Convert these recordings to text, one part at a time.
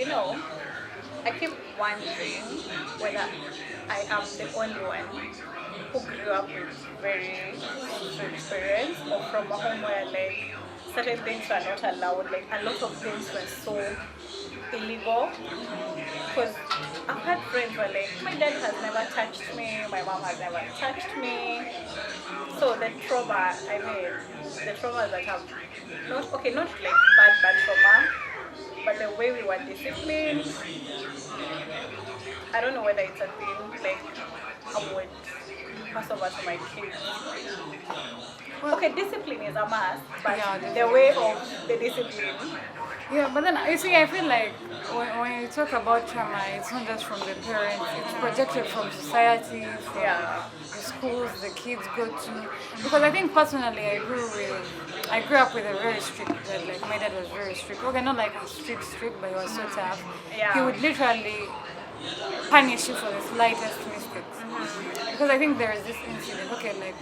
you know, I keep wondering whether I am the only one who grew up with very strict parents or from a home where like certain things were not allowed, like a lot of things were so illegal. Because I've had friends who are like, my dad has never touched me, my mom has never touched me. So the trauma, I mean, the traumas that have not okay, not like bad trauma, but the way we were disciplined, I don't know whether it's a thing like I would pass over to my kids. Well, Okay, discipline is a must, but yeah, the definitely. way of the discipline, Yeah, but then you see, I feel like when you talk about trauma, it's not just from the parents, it's projected from society, from yeah. the schools the kids go to. Because I think personally, I grew up with a very strict dad. Like my dad was very strict. Okay, not like strict, but he was so tough. He Yeah. would literally punish you for the slightest mistakes. Because I think there is this incident, okay, like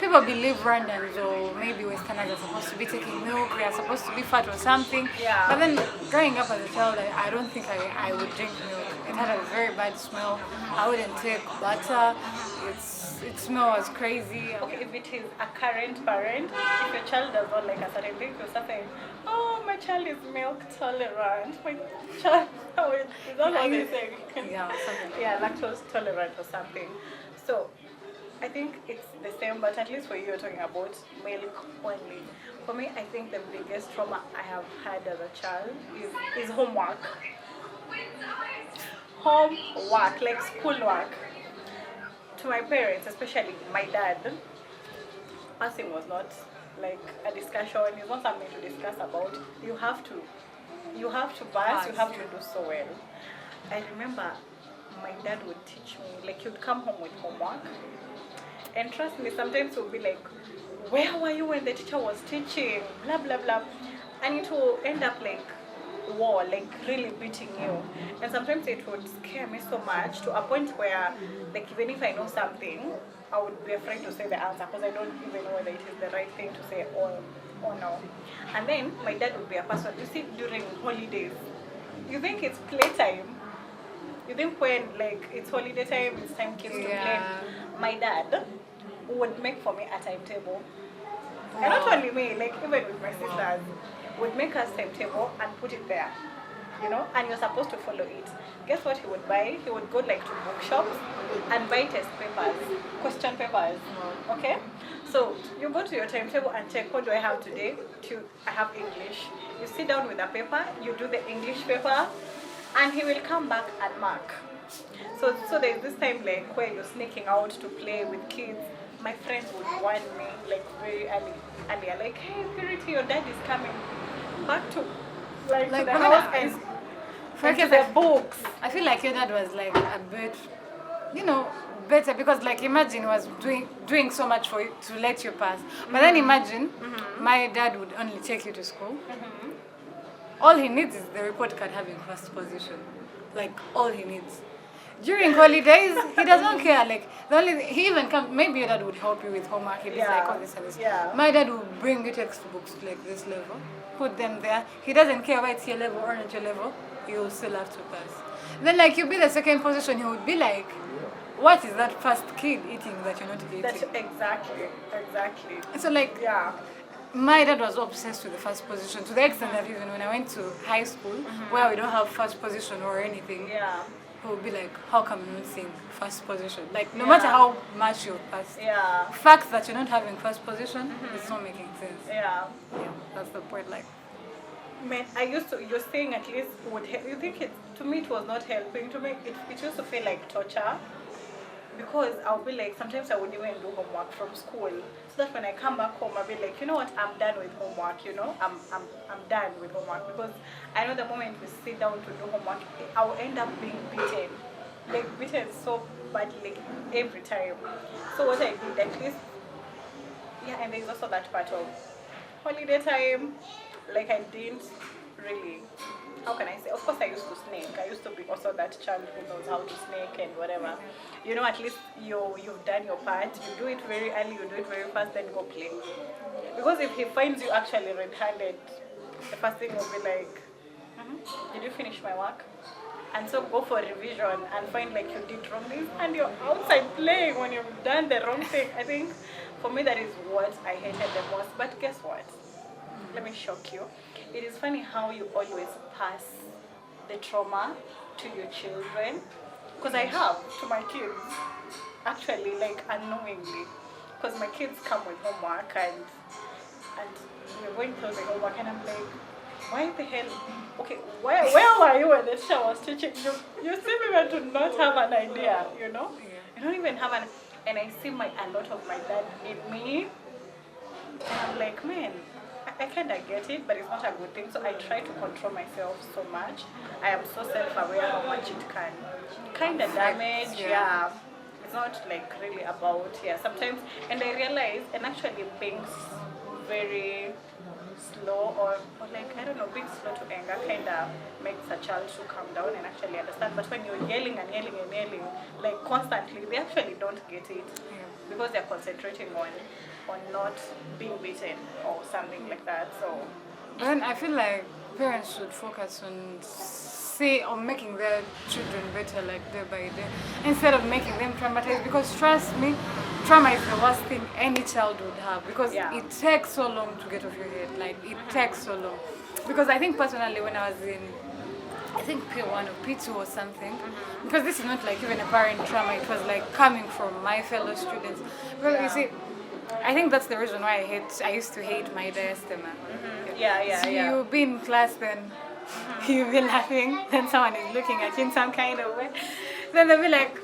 people believe Rwandans or maybe Westerners are supposed to be taking milk, we are supposed to be fat or something. Yeah. But then growing up as a child, I don't think I would drink milk. It had a very bad smell. I wouldn't take butter. It smells crazy. Okay, if it is a current parent, if your child does not like a certain thing, you start saying, oh, my child is milk tolerant. My child, oh, is that what they say? Yeah, something like Yeah, lactose tolerant or something. So, I think it's the same, but at least for you, you're talking about milk only. For me, I think the biggest trauma I have had as a child is homework. Homework, like schoolwork. To my parents, especially my dad, passing was not like a discussion. It's not something to discuss about. You have to pass. You have to do so well. I remember my dad would teach me, like he'd come home with homework, and trust me, sometimes he'll be like, "Where were you when the teacher was teaching?" Blah blah blah, and it will end up like war, like really beating you. And sometimes it would scare me so much to a point where, like, even if I know something, I would be afraid to say the answer because I don't even know whether it is the right thing to say or no. And then my dad would be a person. You see, during holidays, you think it's playtime. You think when like it's holiday time, it's time kids to play. yeah. My dad would make for me a timetable. And not only me, like even with my sisters, would make us timetable and put it there, you know, and you're supposed to follow it. Guess what he would buy? He would go like to bookshops and buy test papers, question papers. Okay? So you go to your timetable and check what do I have today? I have English. You sit down with a paper, you do the English paper, and he will come back and mark. So there's this time like where you're sneaking out to play with kids. My friends would warn me like very earlier, like, hey Purity, your dad is coming back to like to Like, the but house then and for into example, the books. I feel like your dad was like a bit, better because like imagine he was doing so much for you to let you pass. But then imagine my dad would only take you to school. All he needs is the report card having first position. Like all he needs. During holidays, he doesn't care. Like the only he even come. Maybe your dad would help you with homework. He'd be like all this and this. Yeah. My dad would bring you textbooks like this level, put them there. He doesn't care whether it's your level or not your level. You will still have to pass. Then like you be the second position, he would be like, what is that first kid eating that you're not eating? Exactly. So like Yeah. my dad was obsessed with the first position to the extent that even when I went to high school, where we don't have first position or anything, Yeah. he would be like, how come you're not seeing first position? Like, no Yeah. matter how much you've passed, Yeah. fact that you're not having first position, it's not making sense. Yeah. Yeah, that's the point. Like, Man, you're saying at least would help. You think to me it was not helping. To me, it used to feel like torture. Because I'll be like, sometimes I wouldn't even do homework from school. So that when I come back home, I'll be like, you know what, I'm done with homework, you know? I'm done with homework. Because I know the moment we sit down to do homework, I'll end up being beaten. Like, beaten so badly, like, every time. So what I did, at least, yeah, and there's also that part of holiday time, like I didn't really, how can I say, of course I used to snake. I used to be also that child who knows how to snake and whatever. You know, at least you've done your part, you do it very early, you do it very fast, then go play. Because if he finds you actually red-handed, the first thing will be like, Did you finish my work? And so go for revision and find like you did wrong things and you're outside playing when you've done the wrong thing. I think for me that is what I hated the most. But guess what? Let me shock you. It is funny how you always pass the trauma to your children. Because I have to my kids, actually, like unknowingly. Because my kids come with homework and we're going through the homework and I'm like, why the hell? Okay, where were you when the teacher was teaching? You seem even to not have an idea, you know? Yeah. You don't even have an, and I see a lot of my dad in me. And I'm like, man, I kind of get it, but it's not a good thing. So I try to control myself so much. I am so self-aware how much it can kind of damage. Yeah. It's not like really about, sometimes. And I realize, and actually being very slow or like, I don't know, being slow to anger kind of makes a child to calm down and actually understand. But when you're yelling and yelling and yelling, like constantly, they actually don't get it because they're concentrating on not being beaten or something like that. So Then I feel like parents should focus on on making their children better like day by day instead of making them traumatized, because trust me, trauma is the worst thing any child would have, because it takes so long to get off your head. Like it takes so long. Because I think personally when I was in, I think P1 or P2 or something, because this is not like even a parent trauma, it was like coming from my fellow students. Well, you see, I think that's the reason why I used to hate my diastema. So you be in class, then you'll be laughing, then someone is looking at you in some kind of way. Then they'll be like,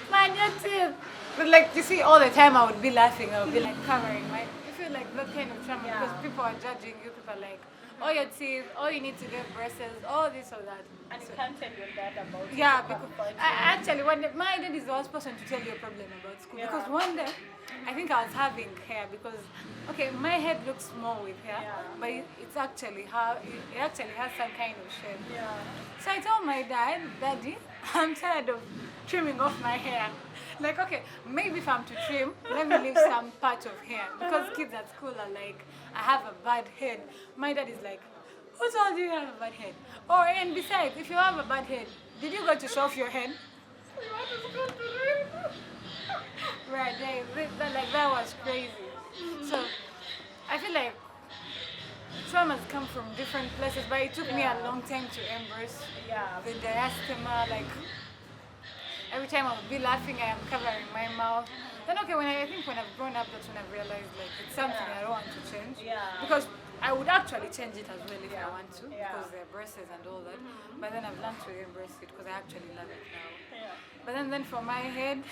man, your teeth. But like, you see, all the time I would be laughing, I would be like covering my, you feel like that kind of trauma because people are judging you, people are like, oh, your teeth, oh, you need to get braces, oh, this or that. and you can't tell your dad about it. Yeah, because actually, my dad is the worst person to tell you a problem about school. Yeah. Because one day, I think I was having hair because, okay, my head looks small with hair, but it actually has some kind of shape. Yeah. So I told my dad, Daddy, I'm tired of trimming off my hair. Like, okay, maybe if I'm to trim, let me leave some part of hair. Because kids at school are like, I have a bad head. My dad is like, who told you you have a bad head? Or, and besides, if you have a bad head, did you go to show off your head? Right, that was crazy. So, I feel like traumas come from different places, but it took me a long time to embrace the diastema. Like, every time I would be laughing, I am covering my mouth. Then okay, I think when I've grown up, that's when I've realized like it's something I don't want to change. Because I would actually change it as well if I want to, because there are braces and all that. But then I've learned to embrace it because I actually love it now. But then for my head,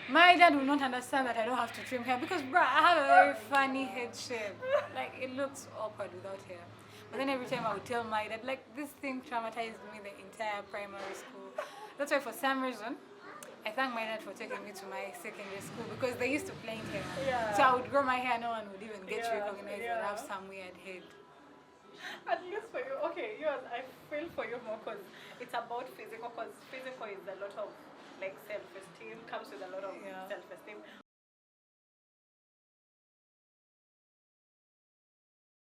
my dad will not understand that I don't have to trim hair because, bruh, I have a very funny head shape. Like, it looks awkward without hair. But then every time I would tell my dad, like, this thing traumatized me the entire primary school. That's why for some reason, I thank my dad for taking me to my secondary school because they used to plain hair. So I would grow my hair, no one would even get to recognize that I have some weird head. At least for you, okay, yours, I feel for you more because it's about physical, because physical is a lot of like self-esteem, comes with a lot of self-esteem.